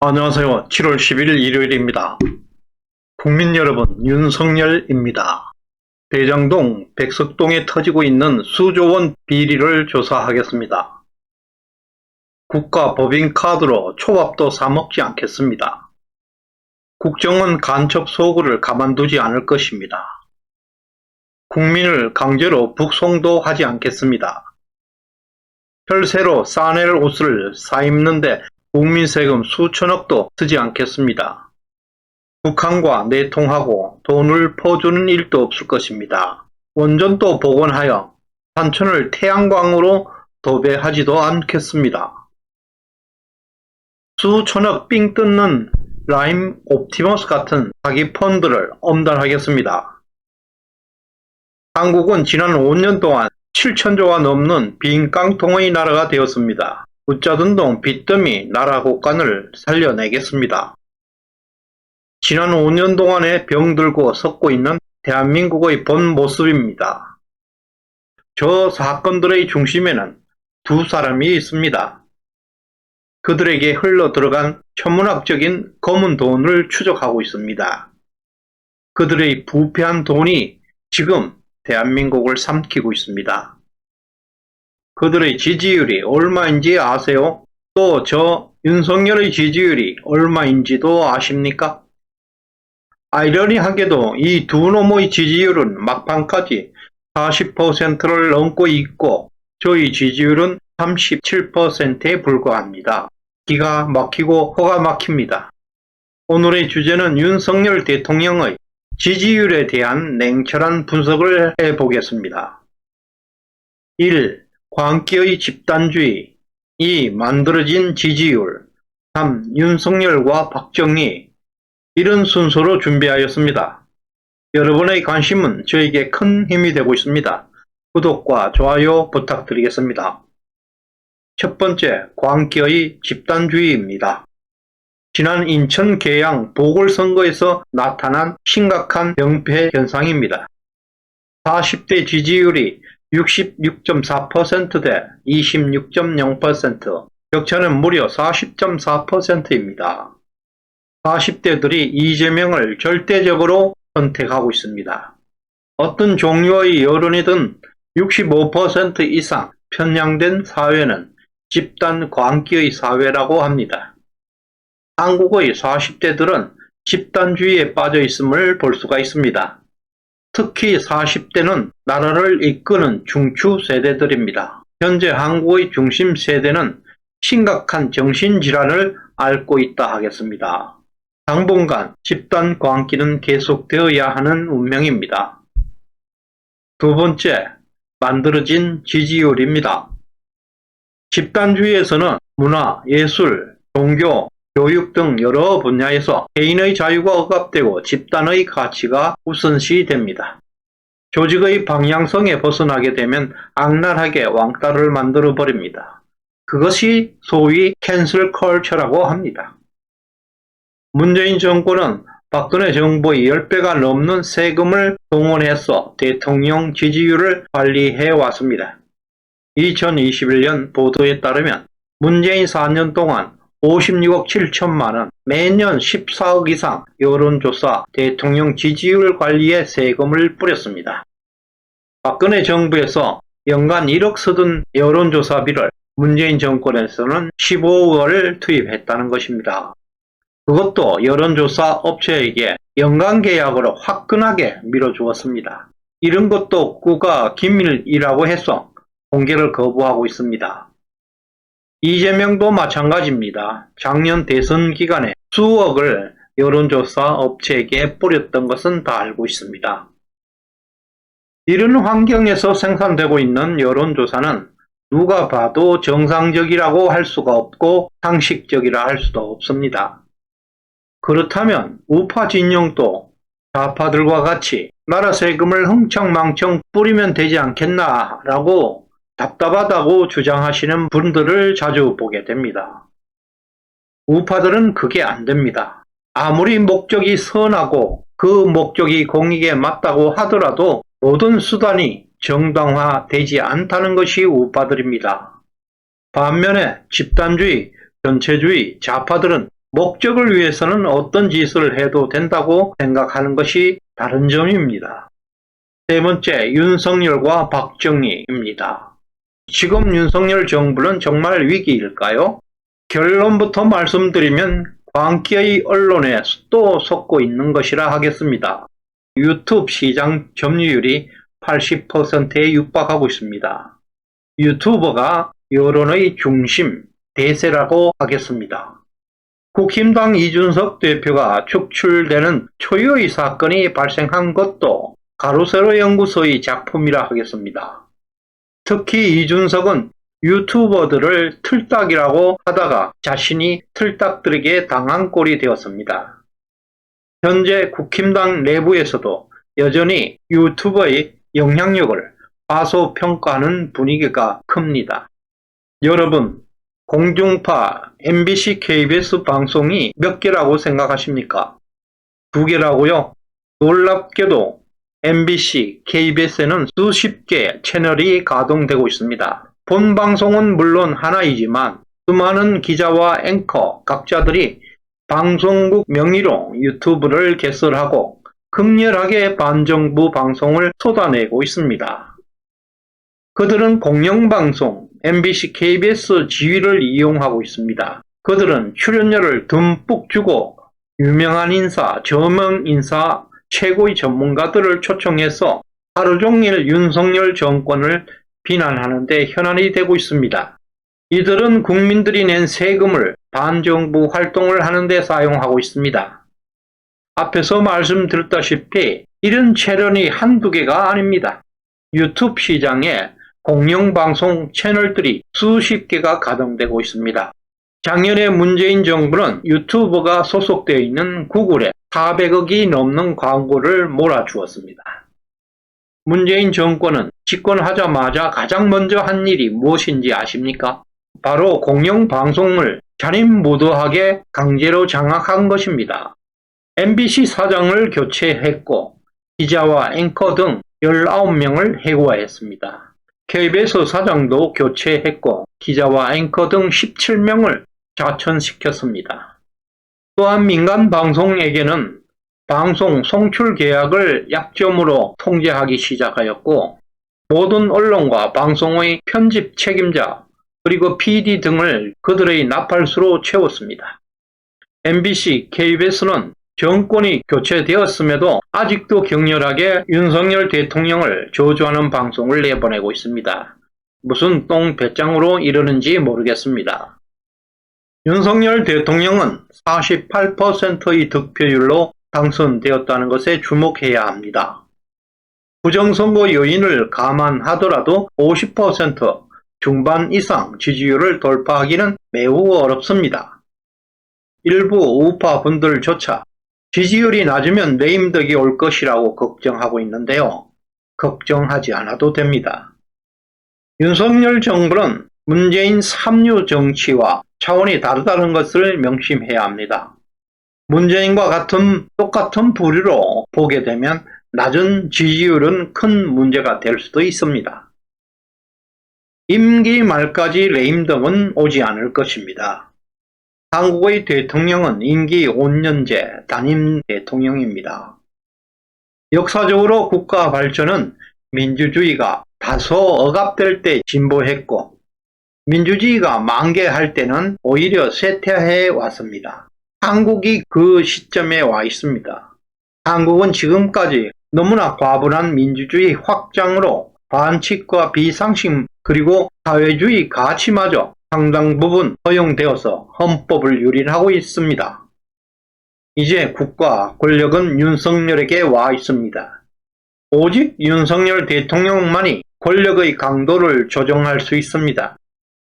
안녕하세요. 7월 10일 일요일입니다. 국민 여러분, 윤석열입니다. 대장동, 백석동에 터지고 있는 수조원 비리를 조사하겠습니다. 국가 법인카드로 초밥도 사먹지 않겠습니다. 국정원 간첩 소굴을 가만두지 않을 것입니다. 국민을 강제로 북송도 하지 않겠습니다. 혈세로 싸낼 옷을 사입는데 국민 세금 수천억도 쓰지 않겠습니다. 북한과 내통하고 돈을 퍼주는 일도 없을 것입니다. 원전도 복원하여 산천을 태양광으로 도배하지도 않겠습니다. 수천억 삥 뜯는 라임 옵티머스 같은 사기 펀드를 엄단하겠습니다. 한국은 지난 5년 동안 7천조가 넘는 빈 깡통의 나라가 되었습니다. 웃자든동 빚더미 나라 곳간을 살려내겠습니다. 지난 5년 동안에 병들고 썩고 있는 대한민국의 본 모습입니다. 저 사건들의 중심에는 두 사람이 있습니다. 그들에게 흘러 들어간 천문학적인 검은 돈을 추적하고 있습니다. 그들의 부패한 돈이 지금 대한민국을 삼키고 있습니다. 그들의 지지율이 얼마인지 아세요? 또 저 윤석열의 지지율이 얼마인지도 아십니까? 아이러니하게도 이 두 놈의 지지율은 막판까지 40%를 넘고 있고 저희 지지율은 37%에 불과합니다. 기가 막히고 코가 막힙니다. 오늘의 주제는 윤석열 대통령의 지지율에 대한 냉철한 분석을 해보겠습니다. 1. 광기의 집단주의. 2. 만들어진 지지율. 3. 윤석열과 박정희. 이런 순서로 준비하였습니다. 여러분의 관심은 저에게 큰 힘이 되고 있습니다. 구독과 좋아요 부탁드리겠습니다. 첫 번째, 광기의 집단주의입니다. 지난 인천 계양 보궐선거에서 나타난 심각한 병폐 현상입니다. 40대 지지율이 66.4% 대 26.0%, 격차는 무려 40.4%입니다. 40대들이 이재명을 절대적으로 선택하고 있습니다. 어떤 종류의 여론이든 65% 이상 편향된 사회는 집단 광기의 사회라고 합니다. 한국의 40대들은 집단주의에 빠져 있음을 볼 수가 있습니다. 특히 40대는 나라를 이끄는 중추 세대들입니다. 현재 한국의 중심 세대는 심각한 정신질환을 앓고 있다 하겠습니다. 당분간 집단 광기는 계속되어야 하는 운명입니다. 두 번째, 만들어진 지지율입니다. 집단주의에서는 문화, 예술, 종교, 교육 등 여러 분야에서 개인의 자유가 억압되고 집단의 가치가 우선시됩니다. 조직의 방향성에 벗어나게 되면 악랄하게 왕따를 만들어 버립니다. 그것이 소위 캔슬 컬처라고 합니다. 문재인 정권은 박근혜 정부의 10배가 넘는 세금을 동원해서 대통령 지지율을 관리해 왔습니다. 2021년 보도에 따르면 문재인 4년 동안 56억 7천만원, 매년 14억 이상 여론조사 대통령 지지율 관리에 세금을 뿌렸습니다. 박근혜 정부에서 연간 1억 쓰던 여론조사비를 문재인 정권에서는 15억을 투입했다는 것입니다. 그것도 여론조사 업체에게 연간 계약으로 화끈하게 밀어주었습니다. 이런 것도 국가 기밀이라고 해서 공개를 거부하고 있습니다. 이재명도 마찬가지입니다. 작년 대선 기간에 수억을 여론조사 업체에게 뿌렸던 것은 다 알고 있습니다. 이런 환경에서 생산되고 있는 여론조사는 누가 봐도 정상적이라고 할 수가 없고 상식적이라 할 수도 없습니다. 그렇다면 우파 진영도 좌파들과 같이 나라 세금을 흥청망청 뿌리면 되지 않겠나라고 답답하다고 주장하시는 분들을 자주 보게 됩니다. 우파들은 그게 안 됩니다. 아무리 목적이 선하고 그 목적이 공익에 맞다고 하더라도 모든 수단이 정당화되지 않다는 것이 우파들입니다. 반면에 집단주의, 전체주의, 좌파들은 목적을 위해서는 어떤 짓을 해도 된다고 생각하는 것이 다른 점입니다. 세 번째, 윤석열과 박정희입니다. 지금 윤석열 정부는 정말 위기일까요? 결론부터 말씀드리면 광기의 언론에 또 속고 있는 것이라 하겠습니다. 유튜브 시장 점유율이 80%에 육박하고 있습니다. 유튜버가 여론의 중심, 대세라고 하겠습니다. 국힘당 이준석 대표가 축출되는 초유의 사건이 발생한 것도 가로세로 연구소의 작품이라 하겠습니다. 특히 이준석은 유튜버들을 틀딱이라고 하다가 자신이 틀딱들에게 당한 꼴이 되었습니다. 현재 국힘당 내부에서도 여전히 유튜버의 영향력을 과소평가하는 분위기가 큽니다. 여러분, 공중파 MBC, KBS 방송이 몇 개라고 생각하십니까? 2개라고요? 놀랍게도 MBC, KBS에는 수십 개 채널이 가동되고 있습니다. 본 방송은 물론 하나이지만 수많은 기자와 앵커, 각자들이 방송국 명의로 유튜브를 개설하고 극렬하게 반정부 방송을 쏟아내고 있습니다. 그들은 공영방송, MBC, KBS 지위를 이용하고 있습니다. 그들은 출연료를 듬뿍 주고 유명한 인사, 저명 인사, 최고의 전문가들을 초청해서 하루 종일 윤석열 정권을 비난하는 데 현안이 되고 있습니다. 이들은 국민들이 낸 세금을 반정부 활동을 하는 데 사용하고 있습니다. 앞에서 말씀드렸다시피 이런 채널이 한두 개가 아닙니다. 유튜브 시장에 공영방송 채널들이 수십 개가 가동되고 있습니다. 작년에 문재인 정부는 유튜버가 소속되어 있는 구글에 400억이 넘는 광고를 몰아주었습니다. 문재인 정권은 집권하자마자 가장 먼저 한 일이 무엇인지 아십니까? 바로 공영방송을 잔인무도하게 강제로 장악한 것입니다. MBC 사장을 교체했고 기자와 앵커 등 19명을 해고했습니다. KBS 사장도 교체했고 기자와 앵커 등 17명을 자천시켰습니다. 또한 민간 방송에게는 방송 송출 계약을 약점으로 통제하기 시작하였고 모든 언론과 방송의 편집 책임자 그리고 PD 등을 그들의 나팔수로 채웠습니다. MBC, KBS는 정권이 교체되었음에도 아직도 격렬하게 윤석열 대통령을 저주하는 방송을 내보내고 있습니다. 무슨 똥배짱으로 이러는지 모르겠습니다. 윤석열 대통령은 48%의 득표율로 당선되었다는 것에 주목해야 합니다. 부정선거 요인을 감안하더라도 50% 중반 이상 지지율을 돌파하기는 매우 어렵습니다. 일부 우파 분들조차 지지율이 낮으면 레임덕이 올 것이라고 걱정하고 있는데요. 걱정하지 않아도 됩니다. 윤석열 정부는 문재인 3류 정치와 차원이 다르다는 것을 명심해야 합니다. 문재인과 똑같은 부류로 보게 되면 낮은 지지율은 큰 문제가 될 수도 있습니다. 임기 말까지 레임덕은 오지 않을 것입니다. 한국의 대통령은 임기 5년제 단임 대통령입니다. 역사적으로 국가 발전은 민주주의가 다소 억압될 때 진보했고 민주주의가 만개할 때는 오히려 쇠퇴해 왔습니다. 한국이 그 시점에 와 있습니다. 한국은 지금까지 너무나 과분한 민주주의 확장으로 반칙과 비상식 그리고 사회주의 가치마저 상당 부분 허용되어서 헌법을 유린하고 있습니다. 이제 국가 권력은 윤석열에게 와 있습니다. 오직 윤석열 대통령만이 권력의 강도를 조정할 수 있습니다.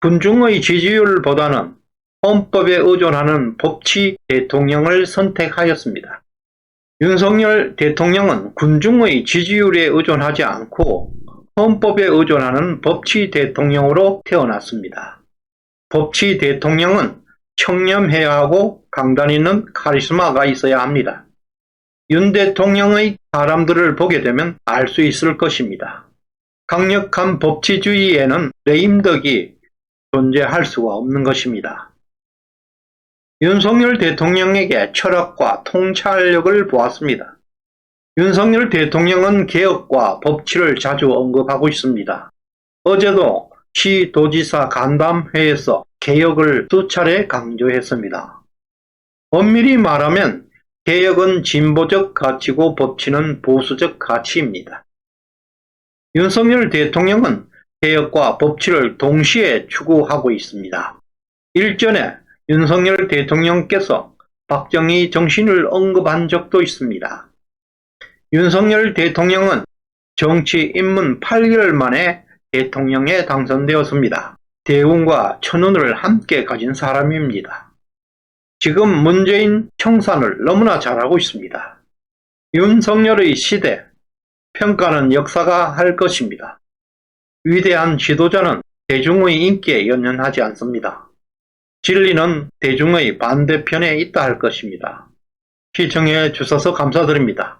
군중의 지지율보다는 헌법에 의존하는 법치 대통령을 선택하였습니다. 윤석열 대통령은 군중의 지지율에 의존하지 않고 헌법에 의존하는 법치 대통령으로 태어났습니다. 법치 대통령은 청렴해야 하고 강단 있는 카리스마가 있어야 합니다. 윤 대통령의 사람들을 보게 되면 알 수 있을 것입니다. 강력한 법치주의에는 레임덕이 존재할 수가 없는 것입니다. 윤석열 대통령에게 철학과 통찰력을 보았습니다. 윤석열 대통령은 개혁과 법치를 자주 언급하고 있습니다. 어제도 시도지사 간담회에서 개혁을 수차례 강조했습니다. 엄밀히 말하면 개혁은 진보적 가치고 법치는 보수적 가치입니다. 윤석열 대통령은 개혁과 법치를 동시에 추구하고 있습니다. 일전에 윤석열 대통령께서 박정희 정신을 언급한 적도 있습니다. 윤석열 대통령은 정치 입문 8개월 만에 대통령에 당선되었습니다. 대운과 천운을 함께 가진 사람입니다. 지금 문재인 청산을 너무나 잘하고 있습니다. 윤석열의 시대, 평가는 역사가 할 것입니다. 위대한 지도자는 대중의 인기에 연연하지 않습니다. 진리는 대중의 반대편에 있다 할 것입니다. 시청해 주셔서 감사드립니다.